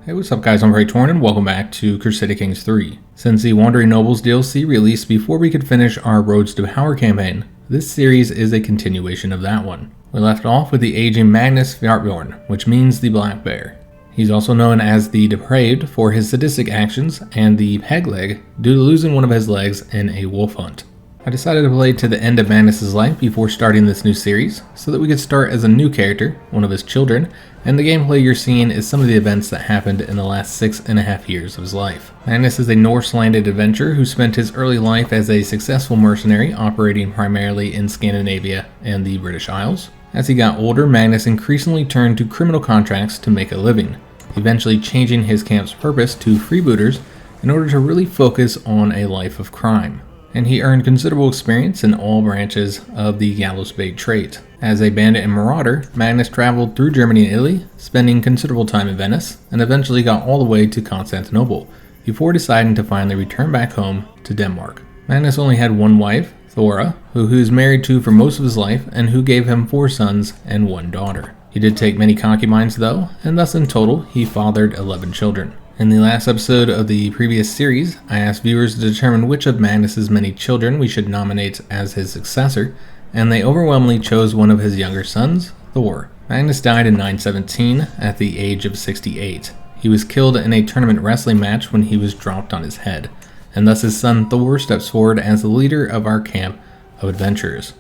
Hey, what's up guys, I'm Praetorian and welcome back to Crusader Kings 3. Since the Wandering Nobles DLC released before we could finish our Roads to Power campaign, this series is a continuation of that one. We left off with the aging Magnús Svartrbjörn, which means the Black Bear. He's also known as the Depraved for his sadistic actions and the Peg Leg due to losing one of his legs in a wolf hunt. I decided to play to the end of Magnús's life before starting this new series, so that we could start as a new character, one of his children, and the gameplay you're seeing is some of the events that happened in the last 6.5 years of his life. Magnús is a Norse-landed adventurer who spent his early life as a successful mercenary operating primarily in Scandinavia and the British Isles. As he got older, Magnús increasingly turned to criminal contracts to make a living, eventually changing his camp's purpose to freebooters in order to really focus on a life of crime. And he earned considerable experience in all branches of the gallows bait trade. As a bandit and marauder, Magnús traveled through Germany and Italy, spending considerable time in Venice, and eventually got all the way to Constantinople, before deciding to finally return back home to Denmark. Magnús only had one wife, Thor, who he was married to for most of his life, and who gave him 4 sons and 1 daughter. He did take many concubines though, and thus in total, he fathered 11 children. In the last episode of the previous series, I asked viewers to determine which of Magnús's many children we should nominate as his successor, and they overwhelmingly chose one of his younger sons, Thor. Magnús died in 917 at the age of 68. He was killed in a tournament wrestling match when he was dropped on his head, and thus his son Thor steps forward as the leader of our camp of adventurers.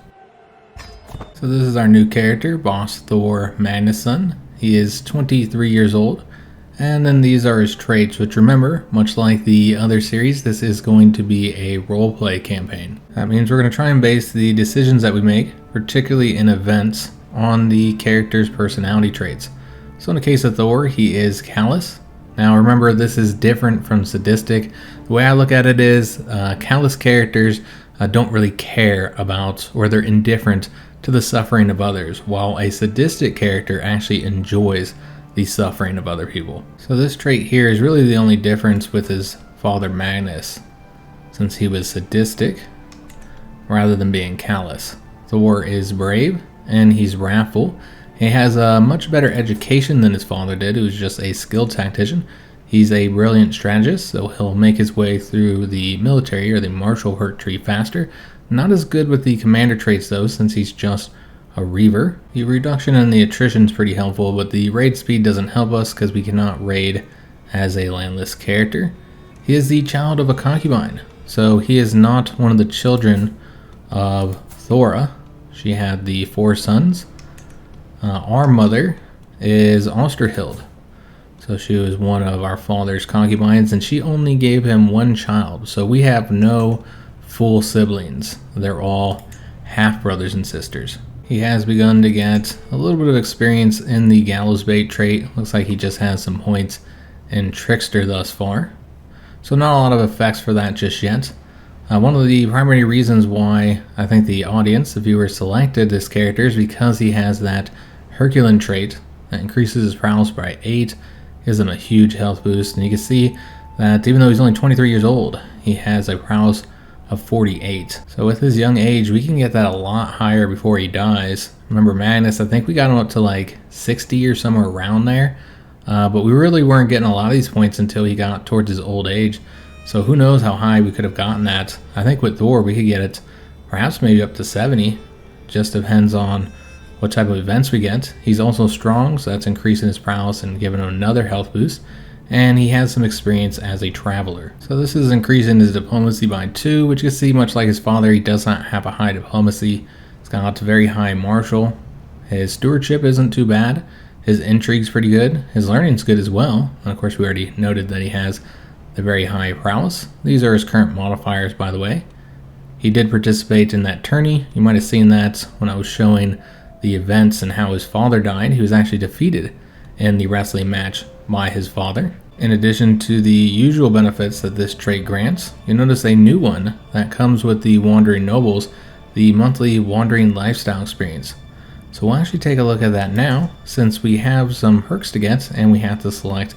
So this is our new character, Boss Thor Magnússon. He is 23 years old. And then these are his traits, which remember, much like the other series, this is going to be a roleplay campaign. That means we're going to try and base the decisions that we make, particularly in events, on the character's personality traits. So in the case of Thor, he is callous. Now remember, this is different from sadistic. The way I look at it is, callous characters don't really care about, or they're indifferent to the suffering of others, while a sadistic character actually enjoys the suffering of other people. So this trait here is really the only difference with his father Magnús, since he was sadistic rather than being callous. Thor is brave and he's wrathful. He has a much better education than his father did, who was just a skilled tactician. He's a brilliant strategist, so he'll make his way through the military or the martial tree faster. Not as good with the commander traits though, since he's just a reaver. The reduction in the attrition is pretty helpful, but the raid speed doesn't help us because we cannot raid as a landless character. He is the child of a concubine, so he is not one of the children of Thora. She had the 4 sons. Our mother is Osterhild, so she was one of our father's concubines, and she only gave him 1 child, so we have no full siblings. They're all half brothers and sisters. He has begun to get a little bit of experience in the gallows bait trait. Looks like he just has some points in trickster thus far. So not a lot of effects for that just yet. One of the primary reasons why I think the audience, the viewers, selected this character is because he has that Herculean trait that increases his prowess by 8, gives him a huge health boost, and you can see that even though he's only 23 years old, he has a prowess of 48. So with his young age, we can get that a lot higher before he dies. Remember Magnús, I think we got him up to like 60 or somewhere around there, but we really weren't getting a lot of these points until he got towards his old age. So who knows how high we could have gotten that. I think with Thor we could get it perhaps maybe up to 70. Just depends on what type of events we get. He's also strong, so that's increasing his prowess and giving him another health boost. And he has some experience as a traveler. So this is increasing his diplomacy by 2, which you can see much like his father, he does not have a high diplomacy. He's got a very high martial. His stewardship isn't too bad. His intrigue's pretty good. His learning's good as well. And of course we already noted that he has the very high prowess. These are his current modifiers, by the way. He did participate in that tourney. You might have seen that when I was showing the events and how his father died. He was actually defeated in the wrestling match by his father. In addition to the usual benefits that this trait grants, you'll notice a new one that comes with the Wandering Nobles, the monthly Wandering Lifestyle experience. So we'll actually take a look at that now, since we have some perks to get and we have to select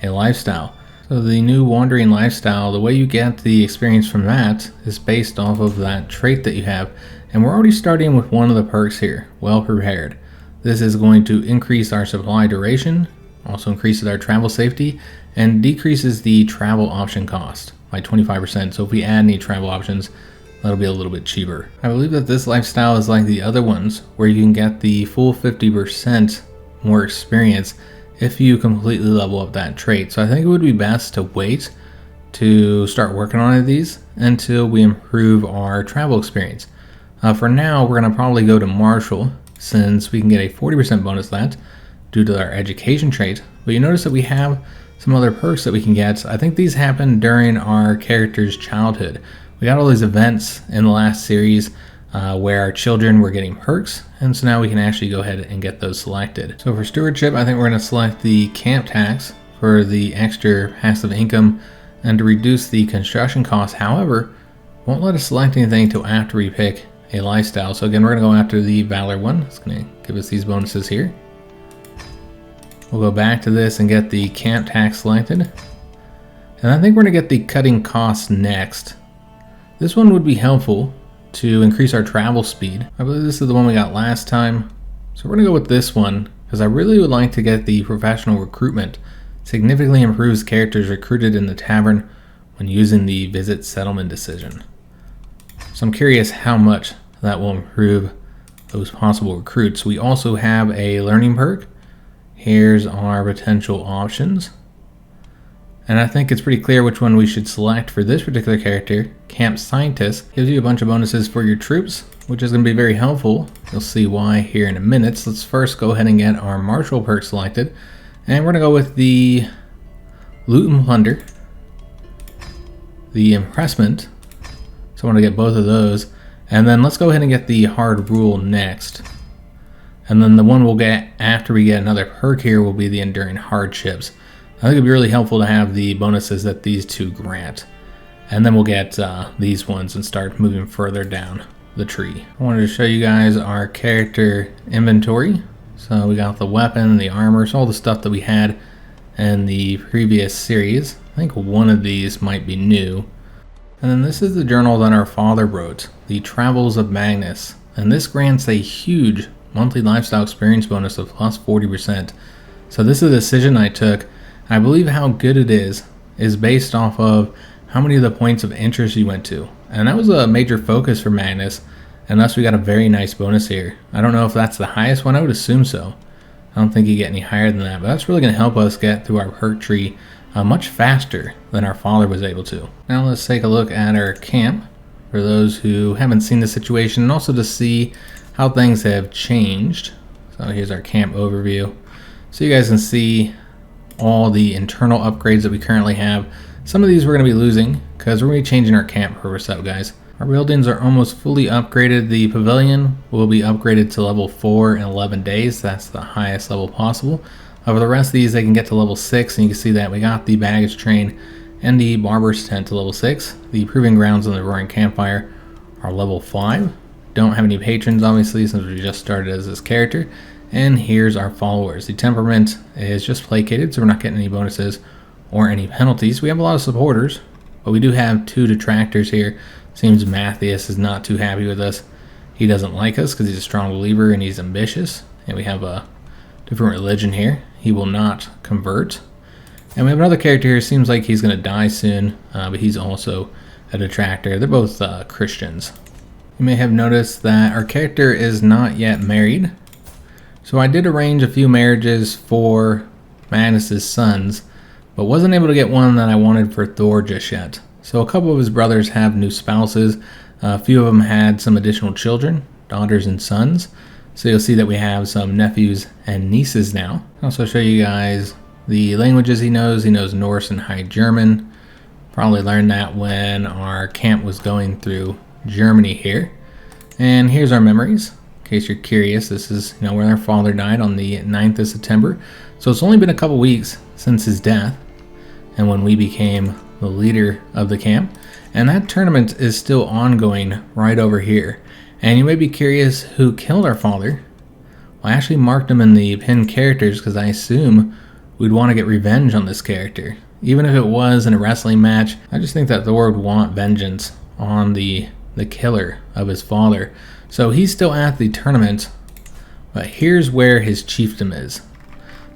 a lifestyle. So the new Wandering Lifestyle, the way you get the experience from that is based off of that trait that you have, and we're already starting with one of the perks here, Well Prepared. This is going to increase our supply duration, Also increases our travel safety and decreases the travel option cost by 25%. So if we add any travel options, that'll be a little bit cheaper. I believe that this lifestyle is like the other ones, where you can get the full 50% more experience if you completely level up that trait. So I think it would be best to wait to start working on any of these until we improve our travel experience. For now, we're going to probably go to Martial, since we can get a 40% bonus that due to our education trait. But you notice that we have some other perks that we can get. I think these happen during our character's childhood. We got all these events in the last series where our children were getting perks, and so now we can actually go ahead and get those selected. So for stewardship, I think we're going to select the camp tax for the extra passive income and to reduce the construction costs. However, won't let us select anything until after we pick a lifestyle. So again, we're going to go after the Valor one. It's going to give us these bonuses here. We'll go back to this and get the camp tax selected. And I think we're going to get the cutting costs next. This one would be helpful to increase our travel speed. I believe this is the one we got last time. So we're going to go with this one because I really would like to get the professional recruitment. Significantly improves characters recruited in the tavern when using the visit settlement decision. So I'm curious how much that will improve those possible recruits. We also have a learning perk. Here's our potential options. And I think it's pretty clear which one we should select for this particular character. Camp Scientist gives you a bunch of bonuses for your troops, which is going to be very helpful. You'll see why here in a minute. So let's first go ahead and get our Martial perk selected. And we're going to go with the Loot and Plunder, the Impressment. So I want to get both of those. And then let's go ahead and get the Hard Rule next. And then the one we'll get after we get another perk here will be the Enduring Hardships. I think it'd be really helpful to have the bonuses that these two grant. And then we'll get these ones and start moving further down the tree. I wanted to show you guys our character inventory. So we got the weapon, the armor, so all the stuff that we had in the previous series. I think one of these might be new. And then this is the journal that our father wrote, The Travels of Magnus. And this grants a huge monthly lifestyle experience bonus of plus 40%. So this is a decision I took. I believe how good it is based off of how many of the points of interest you went to. And that was a major focus for Magnus, and thus we got a very nice bonus here. I don't know if that's the highest one, I would assume so. I don't think you get any higher than that, but that's really going to help us get through our perk tree much faster than our father was able to. Now let's take a look at our camp for those who haven't seen the situation, and also to see how things have changed. So here's our camp overview. So you guys can see all the internal upgrades that we currently have. Some of these we're going to be losing because we're going to be changing our camp per setup, guys. Our buildings are almost fully upgraded. The pavilion will be upgraded to level 4 in 11 days. That's the highest level possible. For the rest of these, they can get to level 6, and you can see that we got the baggage train and the barber's tent to level 6. The proving grounds and the roaring campfire are level 5. Don't have any patrons, obviously, since we just started as this character. And here's our followers. The temperament is just placated, so we're not getting any bonuses or any penalties. We have a lot of supporters, but we do have 2 detractors here. Seems Matthias is not too happy with us. He doesn't like us because he's a strong believer and he's ambitious. And we have a different religion here. He will not convert. And we have another character here. Seems like he's going to die soon, but he's also a detractor. They're both Christians. You may have noticed that our character is not yet married. So I did arrange a few marriages for Magnus's sons, but wasn't able to get one that I wanted for Thor just yet. So a couple of his brothers have new spouses. A few of them had some additional children, daughters and sons. So you'll see that we have some nephews and nieces now. I'll also show you guys the languages he knows. He knows Norse and High German. Probably learned that when our camp was going through Germany here. And here's our memories. In case you're curious, this is when our father died on the 9th of September. So it's only been a couple weeks since his death and when we became the leader of the camp. And that tournament is still ongoing right over here. And you may be curious who killed our father. Well, I actually marked him in the pinned characters because I assume we'd want to get revenge on this character. Even if it was in a wrestling match, I just think that Thor would want vengeance on the killer of his father. So he's still at the tournament, but here's where his chiefdom is.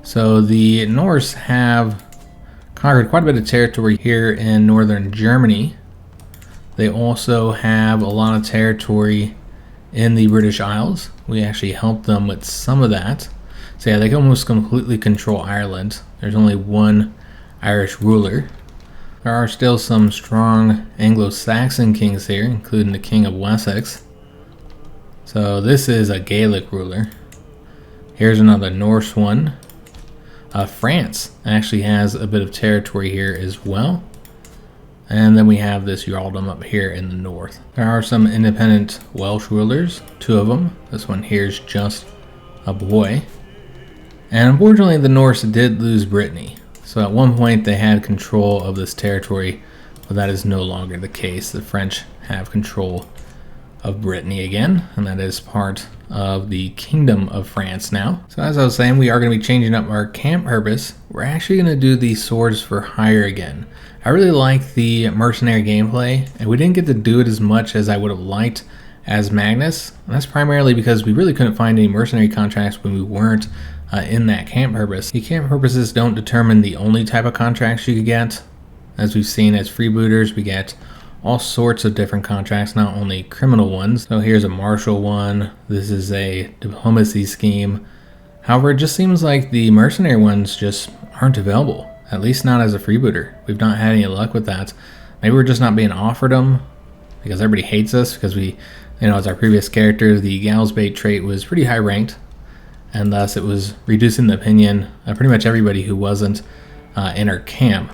So the Norse have conquered quite a bit of territory here in northern Germany. They also have a lot of territory in the British Isles. We actually helped them with some of that. So yeah, they can almost completely control Ireland. There's only one Irish ruler. There are still some strong Anglo-Saxon kings here, including the King of Wessex. So this is a Gaelic ruler. Here's another Norse one. France actually has a bit of territory here as well. And then we have this Jarldom up here in the north. There are some independent Welsh rulers, 2 of them. This one here is just a boy. And unfortunately the Norse did lose Brittany. So at one point they had control of this territory, but that is no longer the case. The French have control of Brittany again, and that is part of the Kingdom of France now. So as I was saying, we are going to be changing up our camp purpose. We're actually going to do the swords for hire again. I really like the mercenary gameplay, and we didn't get to do it as much as I would have liked as Magnus. And that's primarily because we really couldn't find any mercenary contracts when we weren't in that camp purpose. The camp purposes don't determine the only type of contracts you could get. As we've seen as freebooters, we get all sorts of different contracts, not only criminal ones. So here's a martial one. This is a diplomacy scheme. However, it just seems like the mercenary ones just aren't available, at least not as a freebooter. We've not had any luck with that. Maybe we're just not being offered them because everybody hates us because we, as our previous character, the Gal's Bait trait was pretty high ranked, and thus it was reducing the opinion of pretty much everybody who wasn't in our camp.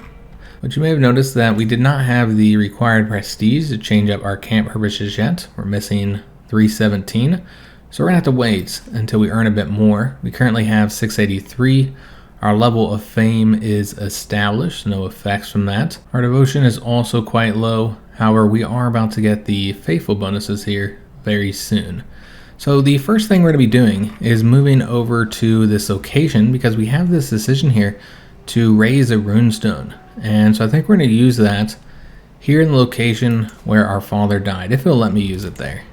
But you may have noticed that we did not have the required prestige to change up our camp purposes yet. We're missing 317, so we're gonna have to wait until we earn a bit more. We currently have 683. Our level of fame is established, no effects from that. Our devotion is also quite low. However, we are about to get the faithful bonuses here very soon. So the first thing we're gonna be doing is moving over to this location because we have this decision here to raise a runestone. And so I think we're going to use that here in the location where our father died, if it'll let me use it there.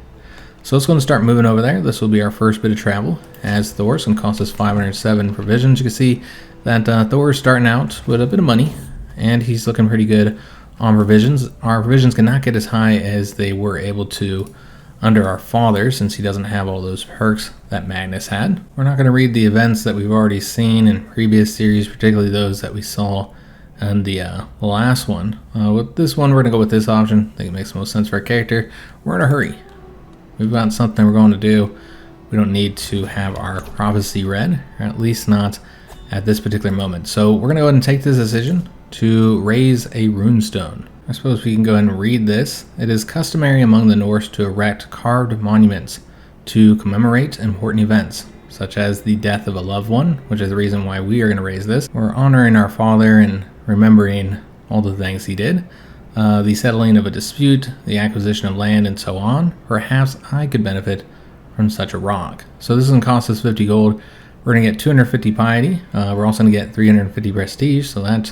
So let's go and start moving over there. This will be our first bit of travel as Thor. It's going to cost us 507 provisions. You can see that Thor is starting out with a bit of money, and he's looking pretty good on provisions. Our provisions cannot get as high as they were able to under our father, since he doesn't have all those perks that Magnus had. We're not going to read the events that we've already seen in previous series, particularly those that we saw in the last one. With this one, we're going to go with this option. I think it makes the most sense for our character. We're in a hurry. We've got something we're going to do. We don't need to have our prophecy read, or at least not at this particular moment. So we're going to go ahead and take this decision to raise a runestone. I suppose we can go ahead and read this. It is customary among the Norse to erect carved monuments to commemorate important events, such as the death of a loved one, which is the reason why we are going to raise this. We're honoring our father and remembering all the things he did. The settling of a dispute, the acquisition of land, and so on. Perhaps I could benefit from such a rock. So this is going to cost us 50 gold. We're going to get 250 piety. We're also going to get 350 prestige, so that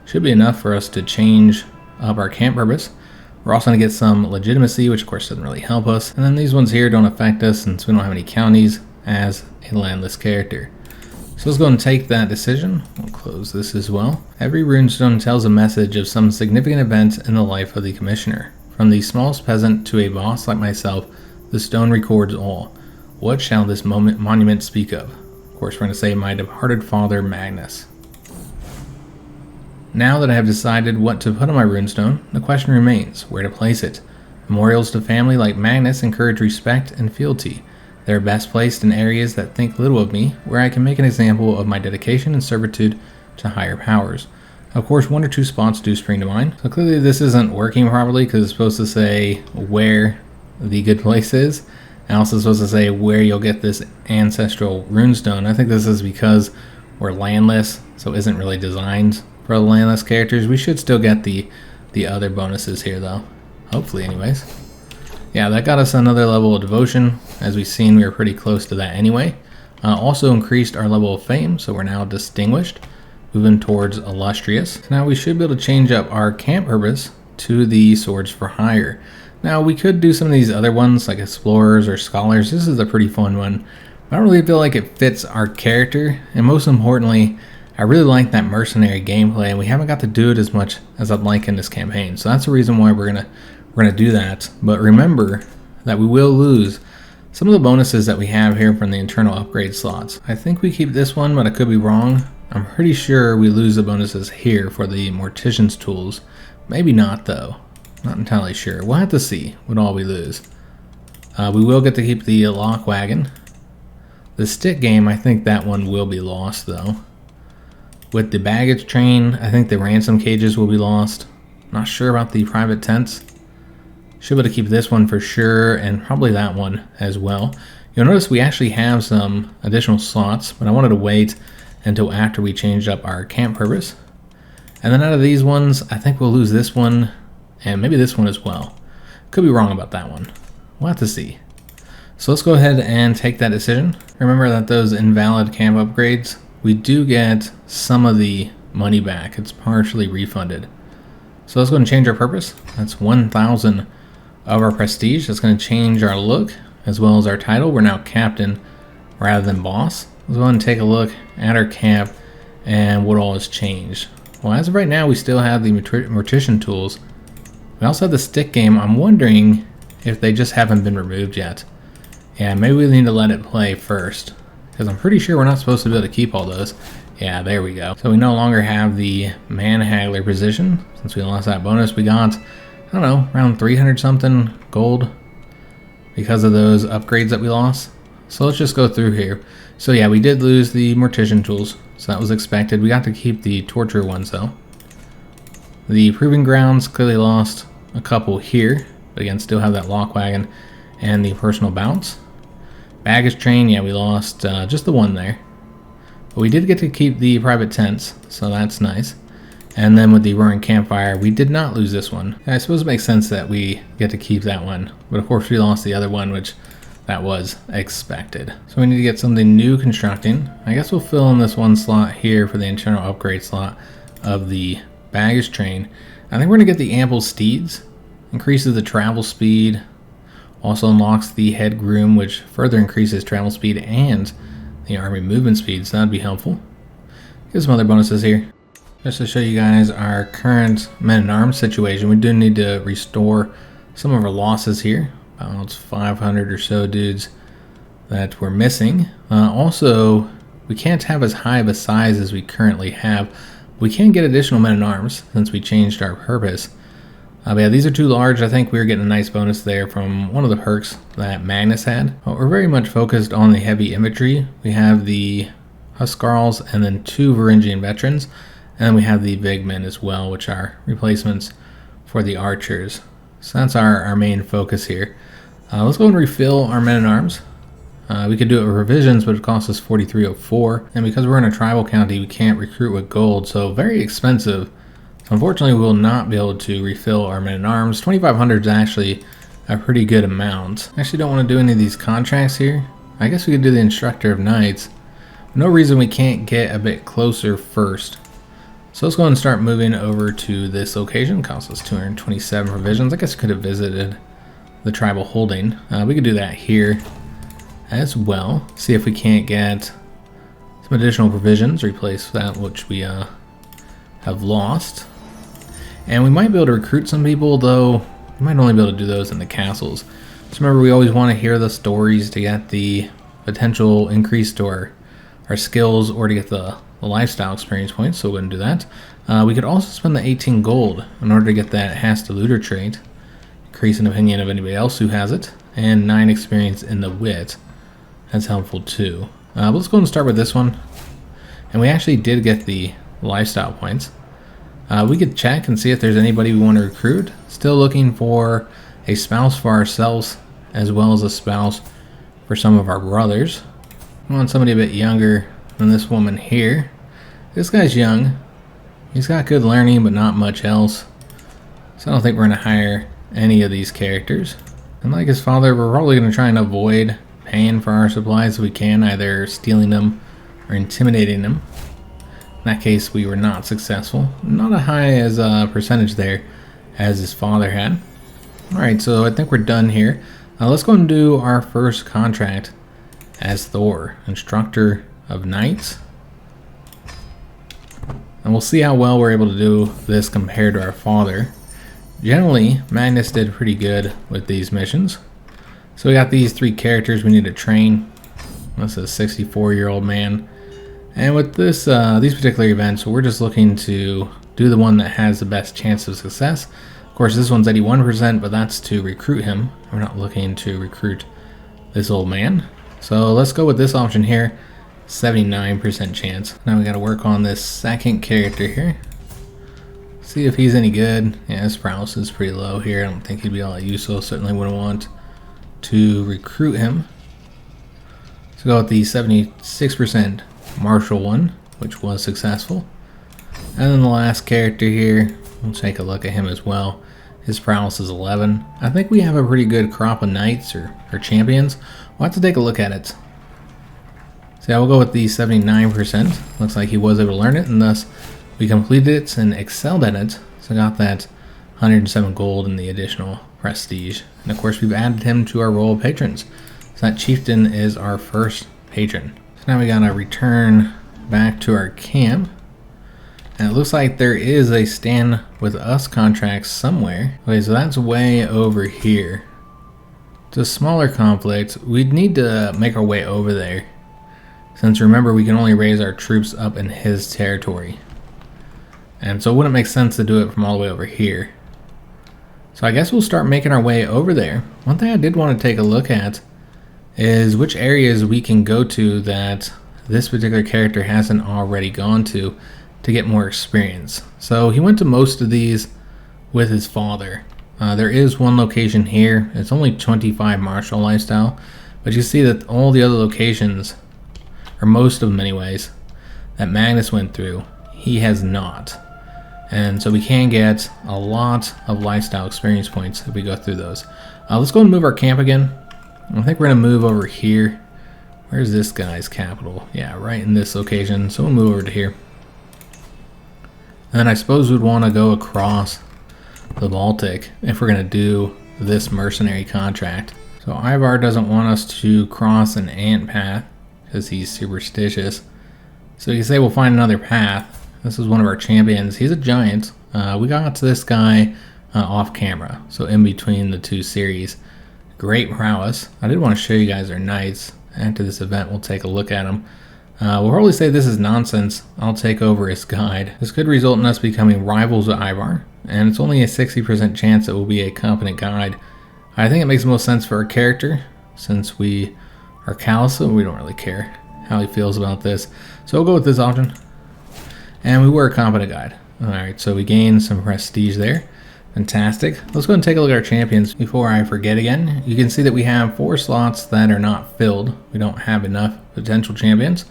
should be enough for us to change up our camp purpose. We're also going to get some legitimacy, which of course doesn't really help us. And then these ones here don't affect us since we don't have any counties as a landless character. So let's go and take that decision. We'll close this as well. Every runestone tells a message of some significant event in the life of the commissioner. From the smallest peasant to a boss like myself, the stone records all. What shall this monument speak of? Of course, we're going to say my departed father, Magnus. Now that I have decided what to put on my runestone, the question remains, where to place it. Memorials to family like Magnus encourage respect and fealty. They are best placed in areas that think little of me, where I can make an example of my dedication and servitude to higher powers. Of course, 1 or 2 spots do spring to mind. So clearly this isn't working properly because it's supposed to say where the good place is. And also supposed to say where you'll get this ancestral runestone. I think this is because we're landless, so it isn't really designed for the landless characters. We should still get the other bonuses here though. Hopefully anyways. Yeah, that got us another level of devotion. As we've seen, we were pretty close to that anyway. Also increased our level of fame, so we're now distinguished. Moving towards illustrious. Now we should be able to change up our camp purpose to the swords for hire. Now we could do some of these other ones like explorers or scholars. This is a pretty fun one. I don't really feel like it fits our character, and most importantly, I really like that mercenary gameplay, and we haven't got to do it as much as I'd like in this campaign. So that's the reason why we're gonna do that. But remember that we will lose some of the bonuses that we have here from the internal upgrade slots. I think we keep this one, but I could be wrong. I'm pretty sure we lose the bonuses here for the mortician's tools. Maybe not though. Not entirely sure. We'll have to see what all we lose. We will get to keep the lock wagon. The stick game, I think that one will be lost though. With the baggage train, I think the ransom cages will be lost. Not sure about the private tents. Should be able to keep this one for sure, and probably that one as well. You'll notice we actually have some additional slots, but I wanted to wait until after we changed up our camp purpose. And then out of these ones, I think we'll lose this one, and maybe this one as well. Could be wrong about that one. We'll have to see. So let's go ahead and take that decision. Remember that those invalid camp upgrades, we do get some of the money back. It's partially refunded. So let's go and change our purpose. That's 1,000 of our prestige. That's going to change our look as well as our title. We're now captain rather than boss. Let's go ahead and take a look at our camp and what all has changed. Well, as of right now, we still have the mortician tools. We also have the stick game. I'm wondering if they just haven't been removed yet. Yeah, maybe we need to let it play first, because I'm pretty sure we're not supposed to be able to keep all those. Yeah, there we go. So we no longer have the man haggler position. Since we lost that bonus, we got, I don't know, around 300 something gold because of those upgrades that we lost. So let's just go through here. So yeah, we did lose the mortician tools, so that was expected. We got to keep the torture ones though. The proving grounds clearly lost a couple here, but again, still have that lock wagon and the personal bounce. Baggage train, yeah, we lost just the one there. But we did get to keep the private tents, so that's nice. And then with the roaring campfire, we did not lose this one. I suppose it makes sense that we get to keep that one. But of course we lost the other one, which that was expected. So we need to get something new constructing. I guess we'll fill in this one slot here for the internal upgrade slot of the baggage train. I think we're gonna get the ample steeds. Increases the travel speed. Also unlocks the head groom, which further increases travel speed and the army movement speed, so that'd be helpful. Here's some other bonuses here. Just to show you guys our current men-at-arms situation, we do need to restore some of our losses here. About 500 or so dudes that we're missing. Also, we can't have as high of a size as we currently have. We can get additional men-at-arms since we changed our purpose. But yeah, these are too large. I think we were getting a nice bonus there from one of the perks that Magnús had. But we're very much focused on the heavy infantry. We have the Huskarls and then 2 Varangian veterans. And then we have the Vigmen as well, which are replacements for the archers. So that's our main focus here. Let's go and refill our men-at-arms. We could do it with revisions, but it costs us 4304. And because we're in a tribal county, we can't recruit with gold, so very expensive. Unfortunately, we will not be able to refill our men-at-arms. 2,500 is actually a pretty good amount. I actually don't want to do any of these contracts here. I guess we could do the instructor of knights. No reason we can't get a bit closer first. So let's go and start moving over to this location. Costs us 227 provisions. I guess we could have visited the tribal holding. We could do that here as well. See if we can't get some additional provisions, replace that which we have lost. And we might be able to recruit some people, though we might only be able to do those in the castles. Just remember, we always want to hear the stories to get the potential increase to our skills or to get the lifestyle experience points, so we're going to do that. We could also spend the 18 gold in order to get that Has to Looter trait. Increase in opinion of anybody else who has it. And 9 experience in the wit. That's helpful too. But let's go and start with this one. And we actually did get the lifestyle points. We could check and see if there's anybody we want to recruit. Still looking for a spouse for ourselves as well as a spouse for some of our brothers. We want somebody a bit younger than this woman here. This guy's young. He's got good learning but not much else. So I don't think we're going to hire any of these characters. And like his father, we're probably going to try and avoid paying for our supplies if we can, either stealing them or intimidating them. In that case, we were not successful. Not as high as a percentage there as his father had. Alright, so I think we're done here. Let's go and do our first contract. as Thor, instructor of knights. And we'll see how well we're able to do this compared to our father. Generally, Magnús did pretty good with these missions. So we got these 3 characters we need to train. This is a 64-year-old man. And with this, these particular events, we're just looking to do the one that has the best chance of success. Of course, this one's 81%, but that's to recruit him. We're not looking to recruit this old man. So let's go with this option here, 79% chance. Now we got to work on this second character here. See if he's any good. Yeah, his prowess is pretty low here. I don't think he'd be all that useful. Certainly wouldn't want to recruit him. So go with the 76% martial one, which was successful. And then the last character here, we'll take a look at him as well. His prowess is 11. I think we have a pretty good crop of knights or champions. We'll have to take a look at it. So yeah, we'll go with the 79%. Looks like he was able to learn it, and thus we completed it and excelled at it. So got that 107 gold and the additional prestige. And of course, we've added him to our roll of patrons. So that chieftain is our first patron. So now we gotta return back to our camp. And it looks like there is a stand with us contract somewhere. Okay, so that's way over here. It's a smaller conflict. We'd need to make our way over there. Since remember, we can only raise our troops up in his territory. And so it wouldn't make sense to do it from all the way over here. So I guess we'll start making our way over there. One thing I did want to take a look at is which areas we can go to that this particular character hasn't already gone to get more experience. So he went to most of these with his father. There is one location here. It's only 25 martial lifestyle, but you see that all the other locations, or most of them anyways, that Magnús went through, he has not. And so we can get a lot of lifestyle experience points if we go through those. Let's go and move our camp again. I think we're gonna move over here. Where's this guy's capital? Yeah, right in this location. So we'll move over to here. And then I suppose we'd want to go across the Baltic if we're going to do this mercenary contract. So Ivar doesn't want us to cross an ant path because he's superstitious. So you can say we'll find another path. This is one of our champions. He's a giant. We got to this guy off camera, so in between the 2 series. Great prowess. I did want to show you guys our knights. After this event, we'll take a look at them. We'll probably say this is nonsense. I'll take over as guide. This could result in us becoming rivals with Ivar, and it's only a 60% chance it will be a competent guide. I think it makes the most sense for our character, since we are callous, so we don't really care how he feels about this. So we'll go with this option. And we were a competent guide. Alright, so we gained some prestige there. Fantastic. Let's go and take a look at our champions before I forget again. You can see that we have 4 slots that are not filled. We don't have enough potential champions.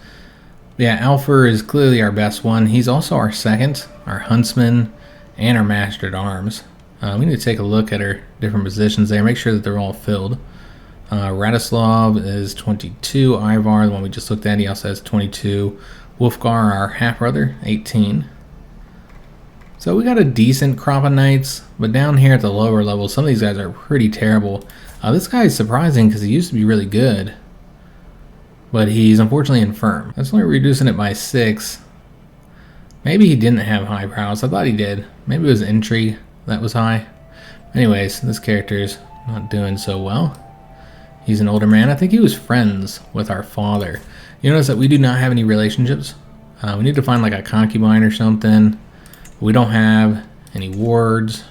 Yeah, Alpha is clearly our best one. He's also our second, our huntsman, and our master at arms. We need to take a look at our different positions there, make sure that they're all filled. Radislav is 22, Ivar, the one we just looked at, he also has 22. Wolfgar, our half-brother, 18. So we got a decent crop of knights, but down here at the lower level, some of these guys are pretty terrible. This guy is surprising because he used to be really good, but he's unfortunately infirm. That's only reducing it by 6. Maybe he didn't have high prowess. I thought he did. Maybe it was intrigue that was high. Anyways, this character's not doing so well. He's an older man. I think he was friends with our father. You notice that we do not have any relationships. We need to find like a concubine or something. We don't have any wards,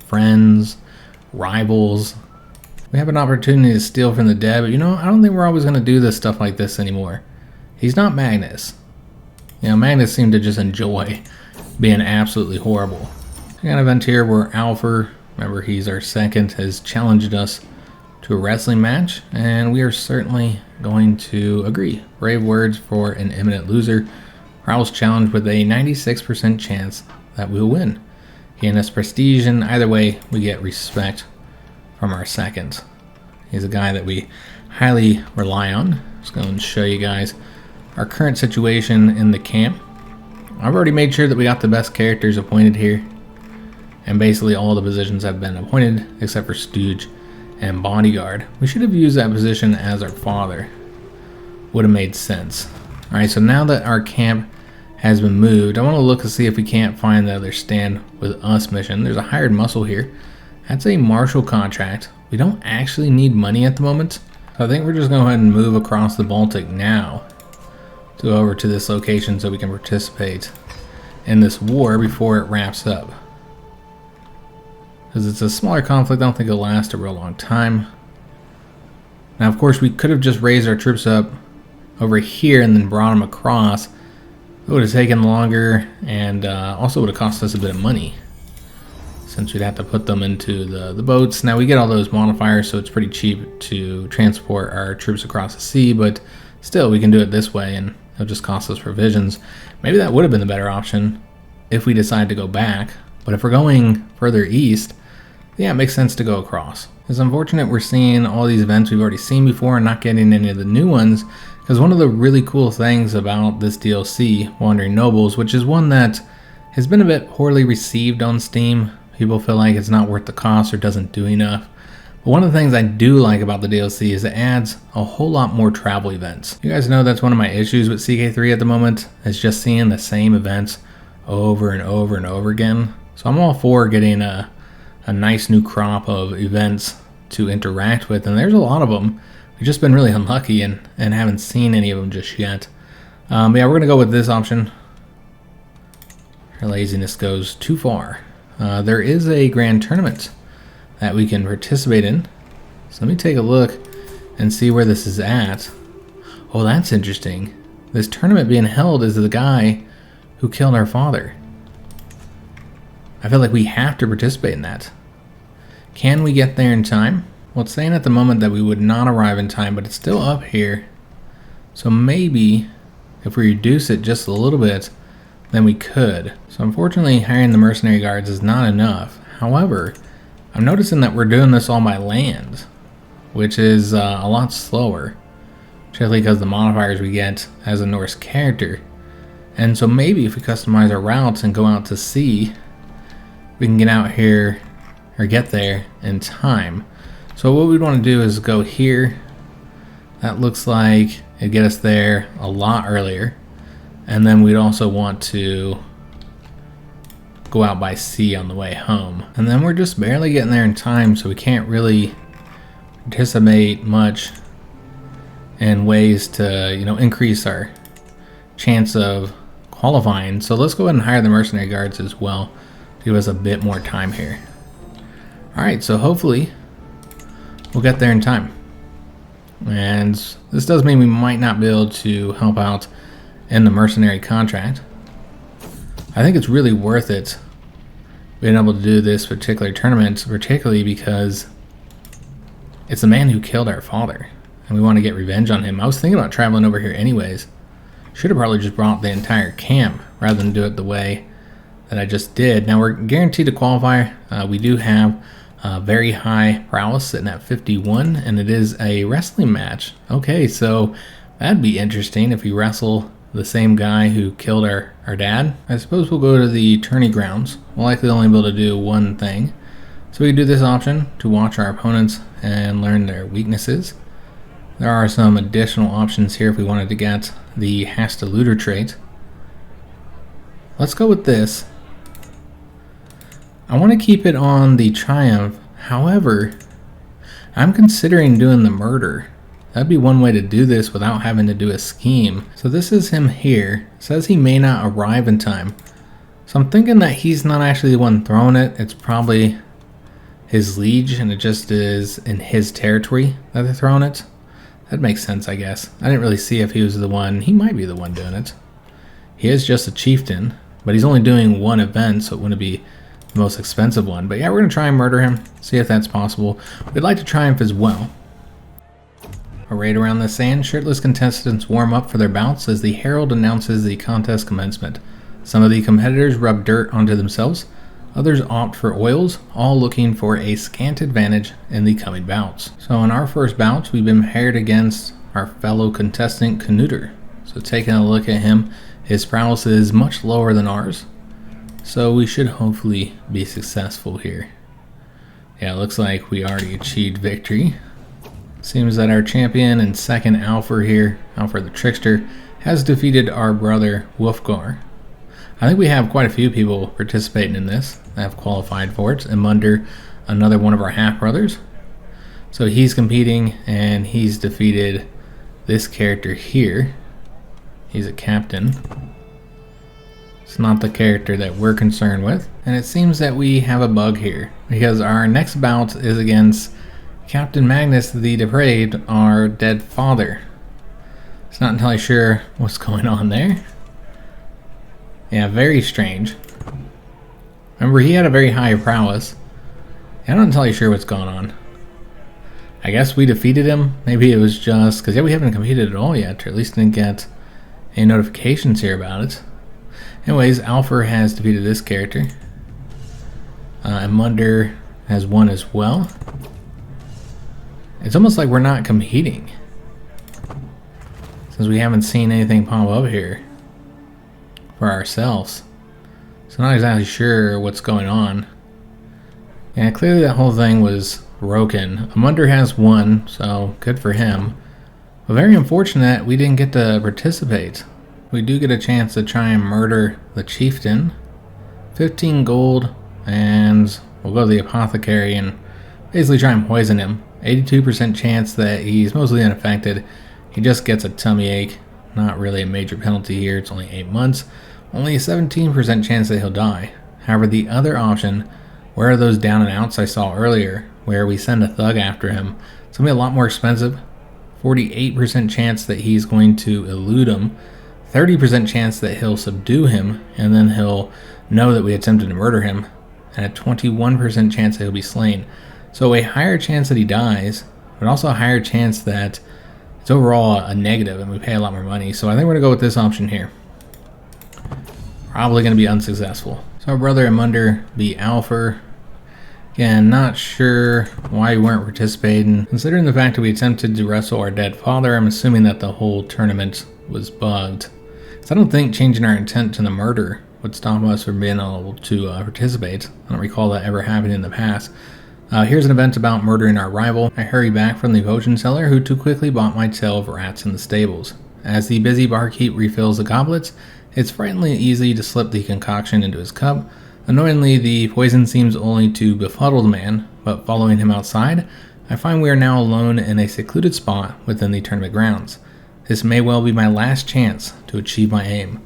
friends, rivals. We have an opportunity to steal from the dead, but you know, I don't think we're always going to do this stuff like this anymore. He's not Magnús. You know, Magnús seemed to just enjoy being absolutely horrible. We got an event here where Alpha, remember he's our second, has challenged us to a wrestling match, and we are certainly going to agree. Brave words for an imminent loser. Prowl's challenged with a 96% chance that we'll win. Gain us prestige, and either way, we get respect from our second. He's a guy that we highly rely on. Just going to show you guys our current situation in the camp. I've already made sure that we got the best characters appointed here, and basically all the positions have been appointed except for stooge and bodyguard. We should have used that position as our father. would have made sense. Alright, so now that our camp has been moved, I want to look to see if we can't find the other stand with us mission. There's a hired muscle here. That's a martial contract. We don't actually need money at the moment. So I think we're just going to go ahead and move across the Baltic now to go over to this location so we can participate in this war before it wraps up. Because it's a smaller conflict, I don't think it'll last a real long time. Now, of course, we could have just raised our troops up over here and then brought them across. It would have taken longer and also would have cost us a bit of money, since we'd have to put them into the boats. Now we get all those modifiers, so it's pretty cheap to transport our troops across the sea, but still we can do it this way and it'll just cost us provisions. Maybe that would have been the better option if we decide to go back, but if we're going further east, yeah, it makes sense to go across. It's unfortunate we're seeing all these events we've already seen before and not getting any of the new ones, because one of the really cool things about this DLC, Wandering Nobles, which is one that has been a bit poorly received on Steam. People feel like it's not worth the cost or doesn't do enough. But one of the things I do like about the DLC is it adds a whole lot more travel events. You guys know that's one of my issues with CK3 at the moment, is just seeing the same events over and over and over again. So I'm all for getting a nice new crop of events to interact with, and there's a lot of them. We've just been really unlucky and haven't seen any of them just yet. But yeah, we're going to go with this option. Our laziness goes too far. There is a grand tournament that we can participate in. So let me take a look and see where this is at. Oh, that's interesting. This tournament being held is the guy who killed our father. I feel like we have to participate in that. Can we get there in time? Well, it's saying at the moment that we would not arrive in time, but it's still up here. So maybe if we reduce it just a little bit, then we could. So unfortunately, hiring the mercenary guards is not enough. However, I'm noticing that we're doing this all by land, which is a lot slower, particularly because the modifiers we get as a Norse character. And so maybe if we customize our routes and go out to sea, we can get out here or get there in time. So what we'd want to do is go here. That looks like it'd get us there a lot earlier. And then we'd also want to go out by sea on the way home. And then we're just barely getting there in time, so we can't really participate much in ways to, increase our chance of qualifying. So let's go ahead and hire the mercenary guards as well to give us a bit more time here. Alright, so hopefully we'll get there in time. And this does mean we might not be able to help out in the mercenary contract. I think it's really worth it being able to do this particular tournament, particularly because it's the man who killed our father, and we want to get revenge on him. I was thinking about traveling over here anyways. Should have probably just brought the entire camp rather than do it the way that I just did. Now we're guaranteed to qualify. We do have very high prowess sitting at 51, and it is a wrestling match. Okay, so that'd be interesting if we wrestle the same guy who killed our dad. I suppose we'll go to the tourney grounds. We'll likely only be able to do one thing. So we can do this option to watch our opponents and learn their weaknesses. There are some additional options here if we wanted to get the Hasta Looter trait. Let's go with this. I want to keep it on the Triumph. However, I'm considering doing the Murder. That'd be one way to do this without having to do a scheme. So this is him here. It says he may not arrive in time. So I'm thinking that he's not actually the one throwing it. It's probably his liege, and it just is in his territory that they're throwing it. That makes sense, I guess. I didn't really see if he was the one. He might be the one doing it. He is just a chieftain, but he's only doing one event, so it wouldn't be the most expensive one. But yeah, we're going to try and murder him, see if that's possible. We'd like to triumph as well. Arrayed around the sand, shirtless contestants warm up for their bouts as the herald announces the contest commencement. Some of the competitors rub dirt onto themselves, others opt for oils, all looking for a scant advantage in the coming bouts. So in our first bout, we've been paired against our fellow contestant Knútur. So taking a look at him, his prowess is much lower than ours, so we should hopefully be successful here. Yeah, it looks like we already achieved victory. Seems that our champion and second Alfred here, Alfred the Trickster, has defeated our brother Wolfgar. I think we have quite a few people participating in this that have qualified for it. Amunder, another one of our half-brothers. So he's competing and he's defeated this character here. He's a captain. It's not the character that we're concerned with. And it seems that we have a bug here because our next bout is against Captain Magnus the Depraved, our dead father. It's not entirely sure what's going on there. Yeah, very strange. Remember, he had a very high prowess. I'm not entirely sure what's going on. I guess we defeated him. Maybe it was just because, yeah, we haven't competed at all yet, or at least didn't get any notifications here about it. Anyways, Alfred has defeated this character. Amunder has won as well. It's almost like we're not competing, since we haven't seen anything pop up here for ourselves. So not exactly sure what's going on. Yeah, clearly that whole thing was broken. Amunder has won, so good for him. But very unfortunate we didn't get to participate. We do get a chance to try and murder the chieftain. 15 gold, and we'll go to the apothecary and basically try and poison him. 82% chance that he's mostly unaffected. He just gets a tummy ache. Not really a major penalty here. It's only 8 months. Only a 17% chance that he'll die. However, the other option, where are those down and outs I saw earlier, where we send a thug after him, it's going to be a lot more expensive. 48% chance that he's going to elude him. 30% chance that he'll subdue him, and then he'll know that we attempted to murder him. And a 21% chance that he'll be slain. So a higher chance that he dies, but also a higher chance that it's overall a negative and we pay a lot more money. So I think we're going to go with this option here. Probably going to be unsuccessful. So our brother Amunder beat Alfred. Again, not sure why we weren't participating. Considering the fact that we attempted to wrestle our dead father, I'm assuming that the whole tournament was bugged. So I don't think changing our intent to the murder would stop us from being able to participate. I don't recall that ever happening in the past. Here's an event about murdering our rival. I hurry back from the potion seller who too quickly bought my tail of rats in the stables. As the busy barkeep refills the goblets, it's frighteningly easy to slip the concoction into his cup. Annoyingly, the poison seems only to befuddle the man, but following him outside, I find we are now alone in a secluded spot within the tournament grounds. This may well be my last chance to achieve my aim.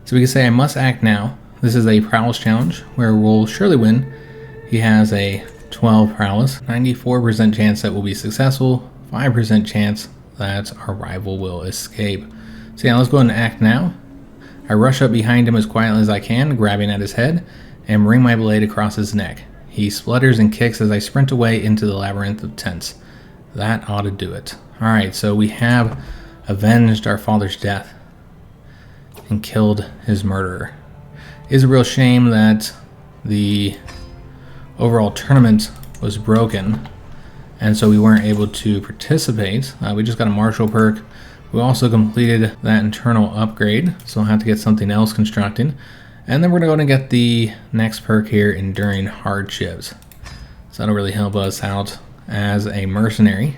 So we can say I must act now. This is a prowess challenge where we'll surely win. He has a 12 prowess, 94% chance that we'll be successful, 5% chance that our rival will escape. So yeah, let's go ahead and act now. I rush up behind him as quietly as I can, grabbing at his head, and bring my blade across his neck. He splutters and kicks as I sprint away into the labyrinth of tents. That ought to do it. Alright, so we have avenged our father's death and killed his murderer. It is a real shame that the overall tournament was broken, and so we weren't able to participate. We just got a martial perk. We also completed that internal upgrade, so I'll have to get something else constructing. And then we're going to go and get the next perk here, Enduring Hardships. So that'll really help us out as a mercenary.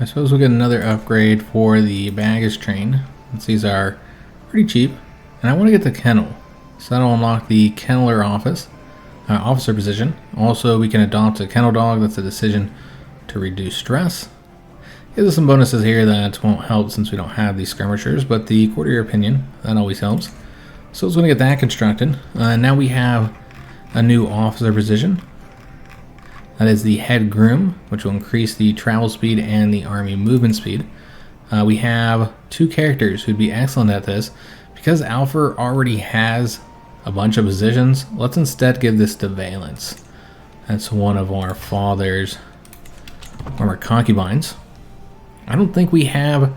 I suppose we'll get another upgrade for the baggage train. These are pretty cheap. And I want to get the kennel. So that'll unlock the kenneler officer position. Also, we can adopt a kennel dog. That's a decision to reduce stress. Gives us some bonuses here that won't help since we don't have these skirmishers, but the courtier opinion, that always helps. So it's going to get that constructed. Now we have a new officer position. That is the head groom, which will increase the travel speed and the army movement speed. We have two characters who'd be excellent at this. Because Alfred already has a bunch of positions, let's instead give this to Valence. That's one of our father's concubines. I don't think we have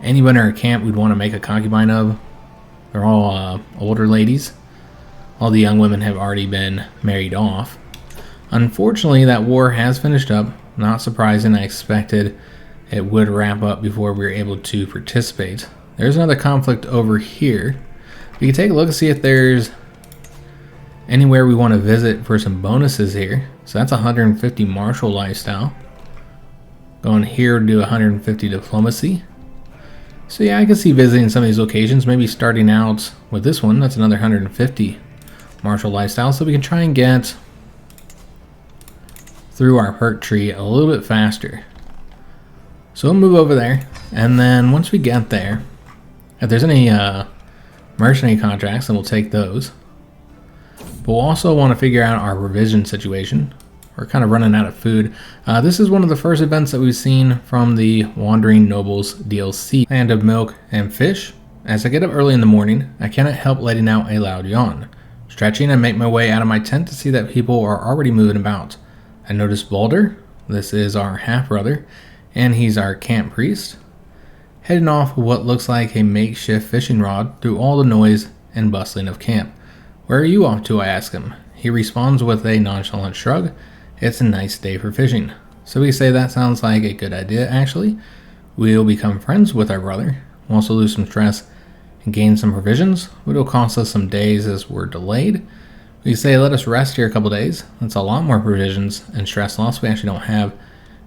anyone in our camp we'd want to make a concubine of. They're all older ladies. All the young women have already been married off. Unfortunately, that war has finished up. Not surprising. I expected it would wrap up before we were able to participate. There's another conflict over here. We can take a look and see if there's anywhere we want to visit for some bonuses here. So that's 150 martial lifestyle. Going here to do 150 diplomacy. So yeah, I can see visiting some of these locations, maybe starting out with this one. That's another 150 martial lifestyle, so we can try and get through our perk tree a little bit faster. So we'll move over there, and then once we get there, if there's any mercenary contracts, then we'll take those. But we'll also want to figure out our revision situation. We're kind of running out of food. This is one of the first events that we've seen from the Wandering Nobles DLC. Land of milk and fish. As I get up early in the morning, I cannot help letting out a loud yawn. Stretching, I make my way out of my tent to see that people are already moving about. I notice Balder, this is our half-brother, and he's our camp priest, heading off with what looks like a makeshift fishing rod through all the noise and bustling of camp. Where are you off to, I ask him. He responds with a nonchalant shrug. It's a nice day for fishing. So we say that sounds like a good idea, actually. We'll become friends with our brother. We'll also lose some stress and gain some provisions, but it'll cost us some days as we're delayed. We say let us rest here a couple days. That's a lot more provisions and stress loss. We actually don't have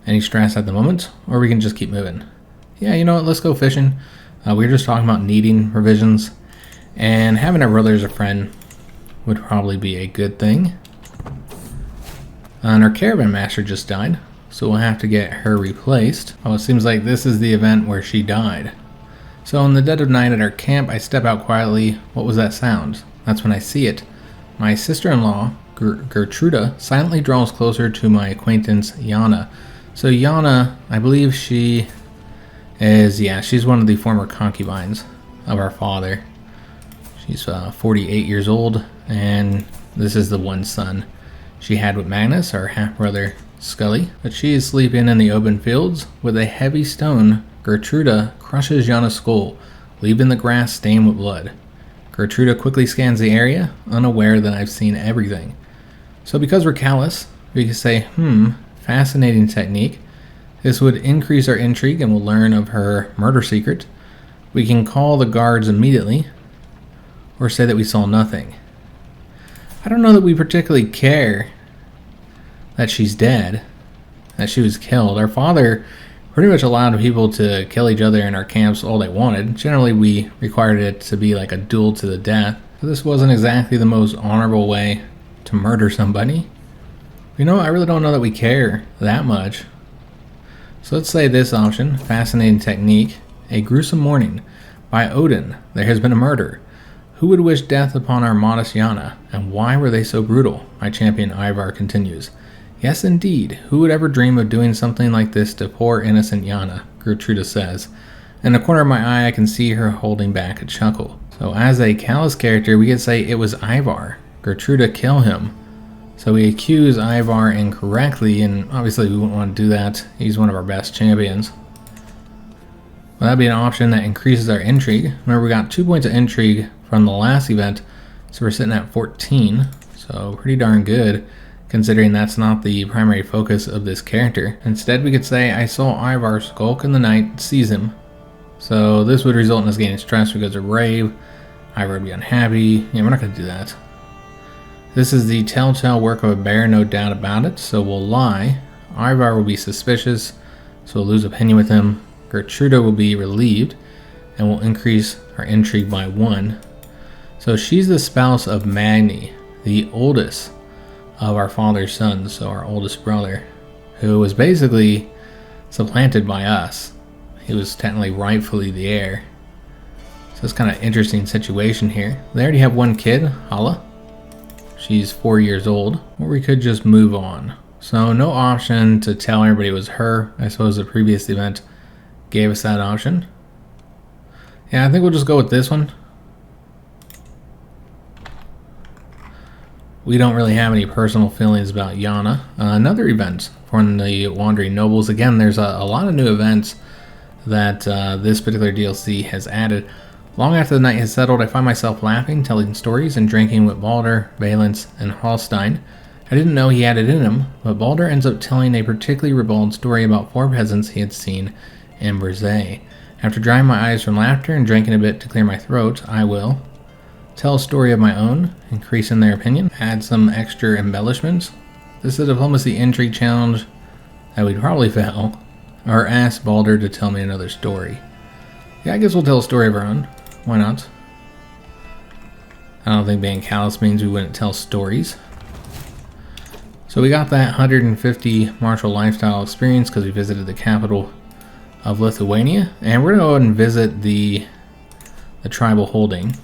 any stress at the moment, or we can just keep moving. Yeah, you know what, let's go fishing. We were just talking about needing provisions, and having our brother as a friend would probably be a good thing. And our caravan master just died, so we'll have to get her replaced. Oh, it seems like this is the event where she died. So in the dead of night at our camp, I step out quietly. What was that sound? That's when I see it. My sister-in-law, Gertruda, silently draws closer to my acquaintance, Jannotte. So Jannotte, I believe she is, yeah, she's one of the former concubines of our father. She's 48 years old, and this is the one son she had with Magnús, our half-brother, Scully. But she is sleeping in the open fields. With a heavy stone, Gertruda crushes Jannotte's skull, leaving the grass stained with blood. Gertruda quickly scans the area, unaware that I've seen everything. So because we're callous, we can say, fascinating technique. This would increase our intrigue and we'll learn of her murder secret. We can call the guards immediately, or say that we saw nothing. I don't know that we particularly care that she's dead, that she was killed. Our father pretty much allowed people to kill each other in our camps all they wanted. Generally, we required it to be like a duel to the death. But this wasn't exactly the most honorable way to murder somebody. You know, I really don't know that we care that much. So let's say this option, fascinating technique. A gruesome morning. By Odin, there has been a murder. Who would wish death upon our modest Jannotte, and why were they so brutal? My champion Ivar continues. Yes, indeed. Who would ever dream of doing something like this to poor innocent Jannotte? Gertruda says. In the corner of my eye, I can see her holding back a chuckle. So as a callous character, we could say it was Ivar. Gertruda, kill him. So we accuse Ivar incorrectly, and obviously we wouldn't want to do that. He's one of our best champions. Well, that'd be an option that increases our intrigue. Remember, we got 2 points of intrigue from the last event, so we're sitting at 14. So pretty darn good, considering that's not the primary focus of this character. Instead, we could say, I saw Ivar skulk in the night, seize him. So this would result in us gaining stress because of rave. Ivar would be unhappy. Yeah, we're not going to do that. This is the telltale work of a bear, no doubt about it, so we'll lie. Ivar will be suspicious, so we'll lose opinion with him. Gertruda will be relieved, and will increase our intrigue by 1. So she's the spouse of Magni, the oldest of our father's sons, so our oldest brother, who was basically supplanted by us. He was technically rightfully the heir. So it's kind of interesting situation here. They already have 1 kid, Hala. She's 4 years old, or we could just move on. So no option to tell everybody it was her. I suppose the previous event gave us that option. Yeah, I think we'll just go with this one. We don't really have any personal feelings about Jannotte. Another event from the Wandering Nobles. Again, there's a lot of new events that this particular DLC has added. Long after the night has settled, I find myself laughing, telling stories, and drinking with Balder, Valence, and Hallstein. I didn't know he had it in him, but Balder ends up telling a particularly ribald story about 4 peasants he had seen in Brzee. After drying my eyes from laughter and drinking a bit to clear my throat, I will tell a story of my own, increase in their opinion, add some extra embellishments. This is a diplomacy intrigue challenge that we'd probably fail. Or ask Balder to tell me another story. Yeah, I guess we'll tell a story of our own. Why not? I don't think being callous means we wouldn't tell stories. So we got that 150 martial lifestyle experience because we visited the capital of Lithuania. And we're going to go ahead and visit the tribal holding.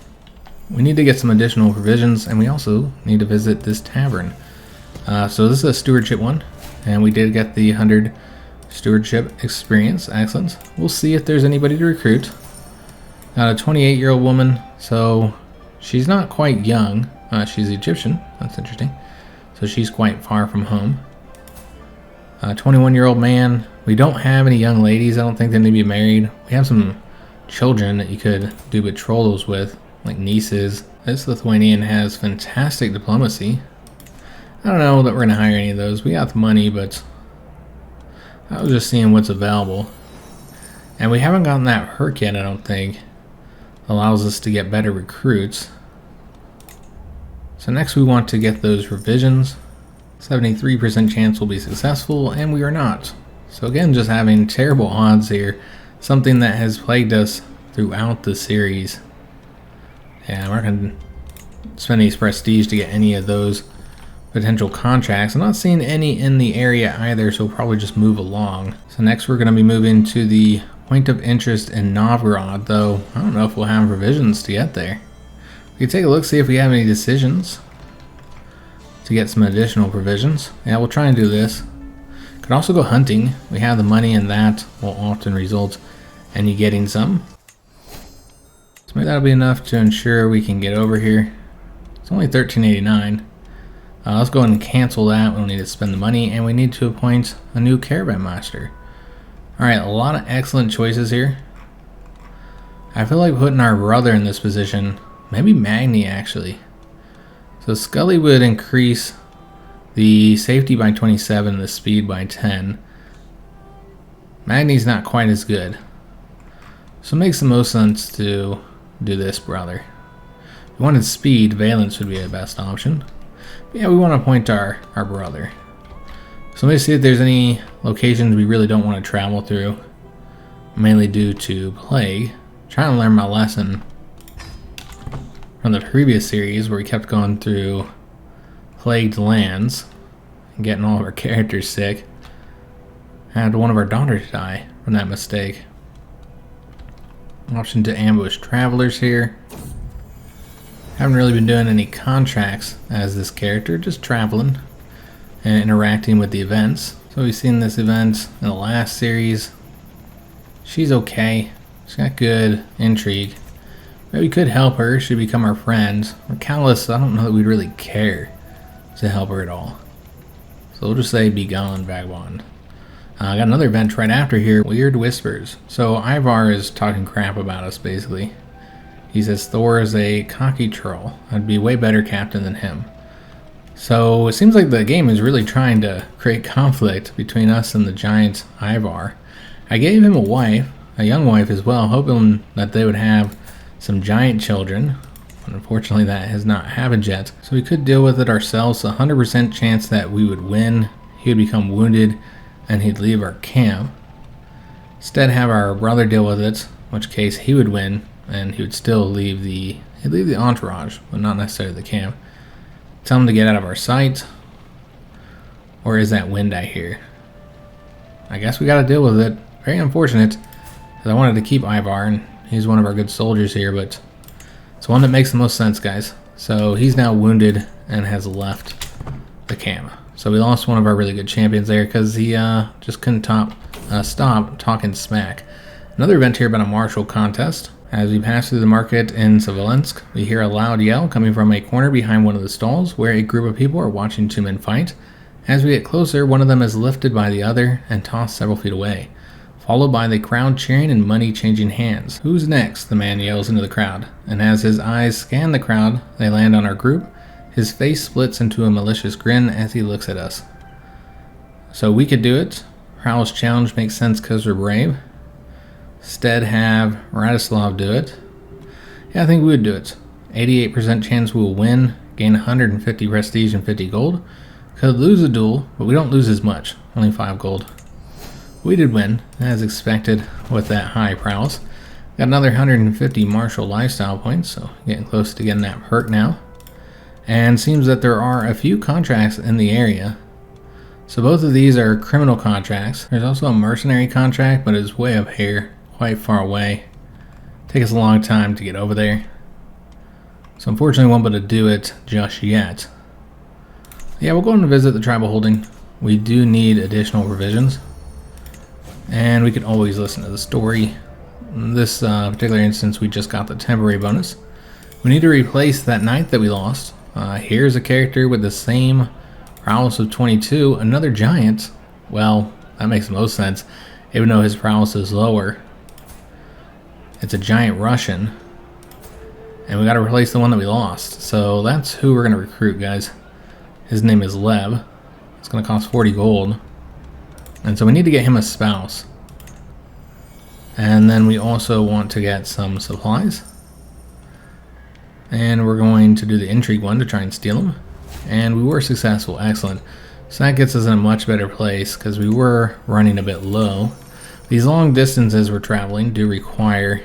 We need to get some additional provisions, and we also need to visit this tavern. So this is a stewardship one, and we did get the 100 stewardship experience. Excellent. We'll see if there's anybody to recruit. Got a 28-year-old woman, so she's not quite young. She's Egyptian. That's interesting. So she's quite far from home. 21-year-old man. We don't have any young ladies. I don't think they need to be married. We have some children that you could do betrothals with, like nieces. This Lithuanian has fantastic diplomacy. I don't know that we're going to hire any of those. We got the money, but I was just seeing what's available. And we haven't gotten that perk yet, I don't think. Allows us to get better recruits. So next we want to get those revisions. 73% chance we'll be successful, and we are not. So again, just having terrible odds here. Something that has plagued us throughout the series. Yeah, we're not going to spend any prestige to get any of those potential contracts. I'm not seeing any in the area either, so we'll probably just move along. So next we're going to be moving to the point of interest in Novgorod, though I don't know if we'll have revisions to get there. We can take a look, see if we have any decisions to get some additional provisions. Yeah, we'll try and do this. Could also go hunting. We have the money, and that will often result in you getting some. So maybe that'll be enough to ensure we can get over here. It's only $13.89. Let's go ahead and cancel that. We don't need to spend the money, and we need to appoint a new caravan master. Alright, a lot of excellent choices here. I feel like putting our brother in this position, maybe Magni actually. So Scully would increase the safety by 27, the speed by 10. Magni's not quite as good. So it makes the most sense to do this brother. If we wanted speed, Valence would be the best option. But yeah, we want to appoint our brother. So let me see if there's any locations we really don't want to travel through. Mainly due to plague. Trying to learn my lesson from the previous series where we kept going through plagued lands and getting all of our characters sick. Had one of our daughters die from that mistake. Option to ambush travelers here. Haven't really been doing any contracts as this character, just traveling and interacting with the events. So we've seen this event in the last series. She's okay. She's got good intrigue. Maybe we could help her. She'd become our friend. Or Callous, I don't know that we'd really care to help her at all. So we'll just say be gone, vagabond. I got another event right after here, Weird Whispers. So Ivar is talking crap about us, basically. He says Thor is a cocky troll. I'd be way better captain than him. So it seems like the game is really trying to create conflict between us and the giant Ivar. I gave him a wife, a young wife as well, hoping that they would have some giant children. But unfortunately that has not happened yet. So we could deal with it ourselves. 100% chance that we would win. He would become wounded and he'd leave our camp. Instead have our brother deal with it, in which case he would win and he would still leave the entourage, but not necessarily the camp. Tell him to get out of our sight. Or is that wind I hear? I guess we gotta deal with it. Very unfortunate, because I wanted to keep Ivar, and he's one of our good soldiers here, but it's one that makes the most sense, guys. So he's now wounded and has left the camp. So we lost one of our really good champions there because he just couldn't stop talking smack. Another event here about a martial contest. As we pass through the market in Smolensk, we hear a loud yell coming from a corner behind one of the stalls where a group of people are watching two men fight. As we get closer, one of them is lifted by the other and tossed several feet away, followed by the crowd cheering and money changing hands. Who's next? The man yells into the crowd, and as his eyes scan the crowd, they land on our group. His face splits into a malicious grin as he looks at us. So we could do it. Prowl's challenge makes sense because we're brave. Instead have Radislav do it. Yeah, I think we would do it. 88% chance we'll win, gain 150 prestige and 50 gold. Could lose a duel, but we don't lose as much, only 5 gold. We did win, as expected, with that high prowess. Got another 150 martial lifestyle points, so getting close to getting that perk now. And seems that there are a few contracts in the area. So both of these are criminal contracts. There's also a mercenary contract, but it's way up here, quite far away. Take us a long time to get over there. So unfortunately won't be able to do it just yet. Yeah, we'll go and visit the tribal holding. We do need additional revisions. And we can always listen to the story. In this particular instance, we just got the temporary bonus. We need to replace that knight that we lost. Here's a character with the same prowess of 22, another giant. Well, that makes the most sense, even though his prowess is lower. It's a giant Russian. And we got to replace the one that we lost. So that's who we're going to recruit, guys. His name is Lev. It's going to cost 40 gold. And so we need to get him a spouse. And then we also want to get some supplies. And we're going to do the intrigue one to try and steal them. And we were successful. Excellent. So that gets us in a much better place because we were running a bit low. These long distances we're traveling do require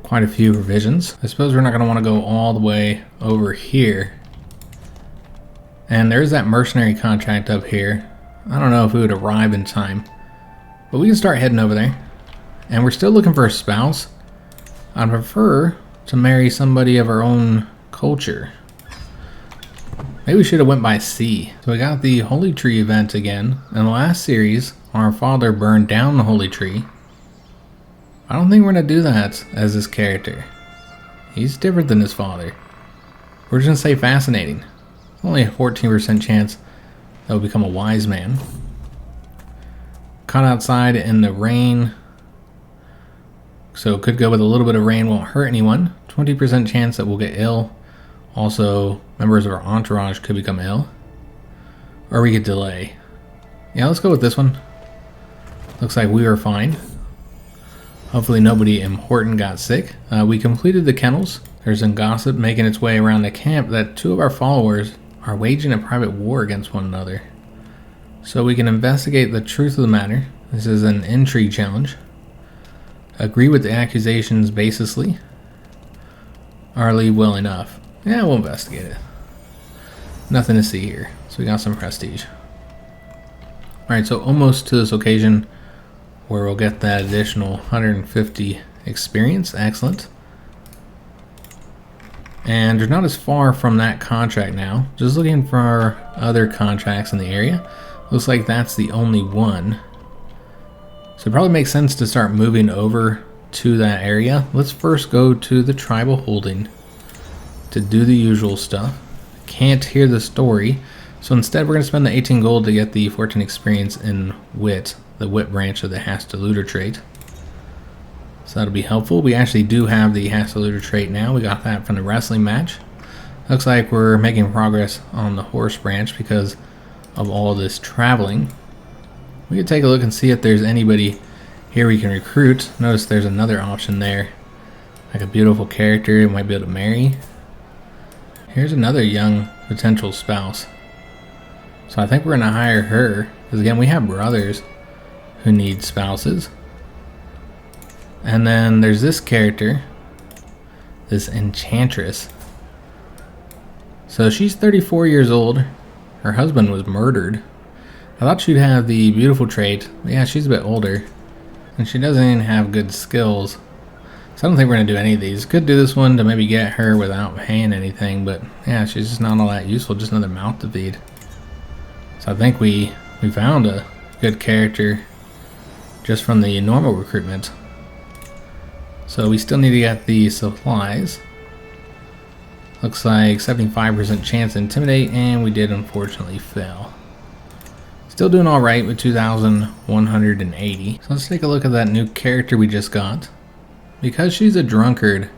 quite a few revisions. I suppose we're not going to want to go all the way over here. And there's that mercenary contract up here. I don't know if we would arrive in time, but we can start heading over there. And we're still looking for a spouse. I'd prefer to marry somebody of our own culture. Maybe we should have went by sea. So we got the Holy Tree event again. In the last series, our father burned down the Holy Tree. I don't think we're going to do that as this character. He's different than his father. We're just going to say fascinating. Only a 14% chance that will become a wise man. Caught outside in the rain. So could go with a little bit of rain, won't hurt anyone. 20% chance that we'll get ill. Also, members of our entourage could become ill. Or we could delay. Yeah, let's go with this one. Looks like we were fine. Hopefully nobody important got sick. We completed the kennels. There's some gossip making its way around the camp that two of our followers are waging a private war against one another. So we can investigate the truth of the matter. This is an intrigue challenge. Agree with the accusations baselessly. Or leave well enough. Yeah, we'll investigate it. Nothing to see here. So we got some prestige. Alright, so almost to this occasion where we'll get that additional 150 experience. Excellent. And we're not as far from that contract now. Just looking for other contracts in the area. Looks like that's the only one. So it probably makes sense to start moving over to that area. Let's first go to the tribal holding to do the usual stuff. Can't hear the story. So instead we're going to spend the 18 gold to get the 14 experience in wit, the wit branch of the Hastoluder trait. So that'll be helpful. We actually do have the Hastoluder trait now. We got that from the wrestling match. Looks like we're making progress on the horse branch because of all of this traveling. We can take a look and see if there's anybody here we can recruit. Notice there's another option there. Like a beautiful character you might be able to marry. Here's another young potential spouse. So I think we're going to hire her. Because again, we have brothers who need spouses. And then there's this character. This enchantress. So she's 34 years old. Her husband was murdered. I thought she'd have the beautiful trait. But yeah, she's a bit older. And she doesn't even have good skills. So I don't think we're going to do any of these. Could do this one to maybe get her without paying anything. But yeah, she's just not all that useful. Just another mouth to feed. So I think we found a good character just from the normal recruitment. So we still need to get the supplies. Looks like 75% chance to intimidate, and we did unfortunately fail. Still doing alright with 2,180. So let's take a look at that new character we just got. Because she's a drunkard,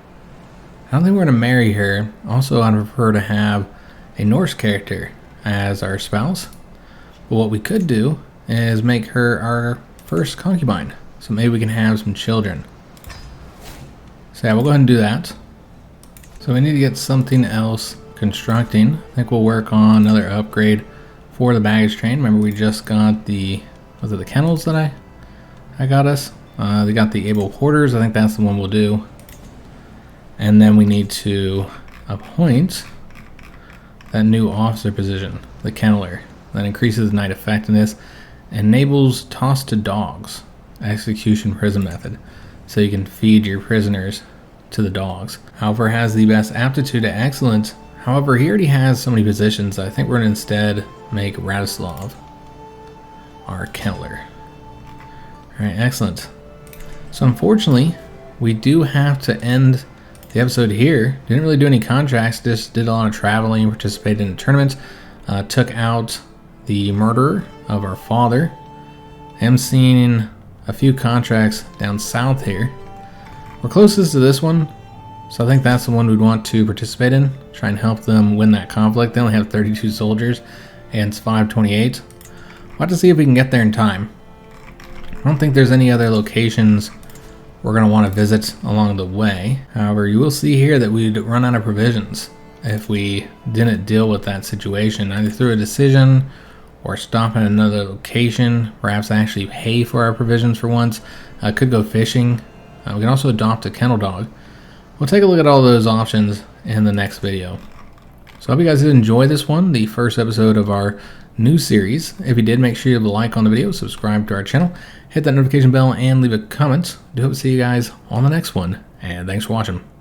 I don't think we're going to marry her. Also, I'd prefer to have a Norse character as our spouse. But what we could do is make her our first concubine. So maybe we can have some children. So yeah, we'll go ahead and do that. So we need to get something else constructing. I think we'll work on another upgrade for the baggage train. Remember we just got the, was it the kennels that I I got us. They got the able quarters. I think that's the one we'll do. And then we need to appoint that new officer position, the kenneler. That increases knight effectiveness, enables toss to dogs, execution prison method, so you can feed your prisoners to the dogs. However, has the best aptitude to excellent. However, he already has so many positions. I think we're gonna instead make Radislav our kenneler. All right, excellent. So unfortunately, we do have to end the episode here. Didn't really do any contracts, just did a lot of traveling, participated in a tournament, took out the murderer of our father. I'm seeing a few contracts down south here. We're closest to this one, so I think that's the one we'd want to participate in. Try and help them win that conflict. They only have 32 soldiers, and it's 528. We'll have to see if we can get there in time. I don't think there's any other locations we're going to want to visit along the way. However, you will see here that we'd run out of provisions if we didn't deal with that situation, either through a decision or stop at another location, perhaps actually pay for our provisions for once. Could go fishing. We can also adopt a kennel dog. We'll take a look at all those options in the next video. So I hope you guys did enjoy this one, the first episode of our new series. If you did, make sure you leave a like on the video, subscribe to our channel, hit that notification bell, and leave a comment. Do hope to see you guys on the next one, and thanks for watching.